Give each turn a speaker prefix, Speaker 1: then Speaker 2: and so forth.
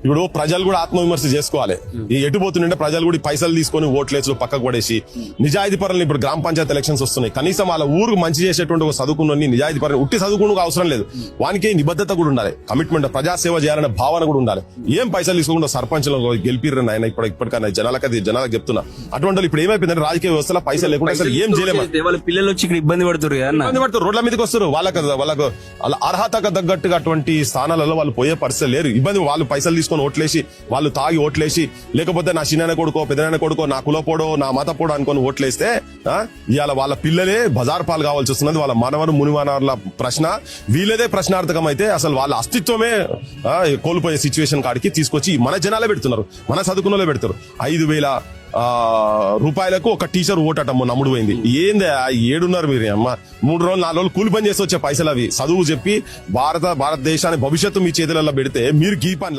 Speaker 1: ఇప్పుడు ప్రజలు కూడా ఆత్మవిమర్శ చేసుకోవాలి. ఈ ఎటుపోతుంటే ప్రజలు కూడా పైసలు తీసుకొని ఓట్లేసు పక్కకు పడేసి నిజాయితీ పరులను ఇప్పుడు గ్రామ పంచాయతీ ఎలక్షన్స్ వస్తున్నాయి. కనీసం వాళ్ళ ఊరుకు మంచి చేసేటువంటి ఒక చదువుకున్న నిజాయితీ పరులు ఉట్టి చదువుకునే అవసరం లేదు. వానికి నిబద్ధత కూడా ఉండాలి, కమిట్మెంట్, ప్రజాసేవ చేయాలనే భావన కూడా ఉండాలి. ఏం పైసలు తీసుకోకుండా సర్పంచ్లు గెలిపిర్రు ఆయన ఇప్పటికన్నా జనాలకు చెప్తున్నా. అటువంటి ఇప్పుడు ఏమైపోయిందంటే రాజకీయ వ్యవస్థలో పైసలు లేకుండా అసలు ఏం చేయలేము.
Speaker 2: వాళ్ళ పిల్లలు వచ్చి ఇక్కడ ఇబ్బంది పడుతున్నారు,
Speaker 1: రోడ్ల మీదకి వస్తారు. వాళ్ళకు అర్హతకు తగ్గట్టుగా అటువంటి స్థానాలలో వాళ్ళు పోయే పరిస్థితి లేరు. ఇబ్బంది వాళ్ళు పైసలు తీసుకొని ఓట్లేసి వాళ్ళు తాగి ఓట్లేసి లేకపోతే నా చిన్న కొడుకో పెద్దనాయన కొడుకో నా కులపోడో నా మతపోడో అనుకొని ఓట్లేస్తే ఇవాళ వాళ్ళ పిల్లలే బజార్ పాలు కావాల్సి వస్తున్నది. వాళ్ళ మనవరు మునిమానవర్ల ప్రశ్న వీళ్ళదే ప్రశ్నార్థకం అయితే అసలు వాళ్ళ అస్తిత్వమే కోల్పోయే సిచ్యువేషన్ కాడికి తీసుకొచ్చి మన జనాలే పెడుతున్నారు, మన చదువుకున్నలే పెడతారు. 5,000 రూపాయలకు ఒక టీచర్ ఓటటమ్మ నమ్ముడు పోయింది. ఏంది 7 మీరు అమ్మ 3 రోజులు 4 రోజులు కూలి పని చేసి వచ్చే పైసలు అవి చదువు చెప్పి భారతదేశాన్ని భవిష్యత్తు మీ చేతులలో పెడితే మీరు గీ పని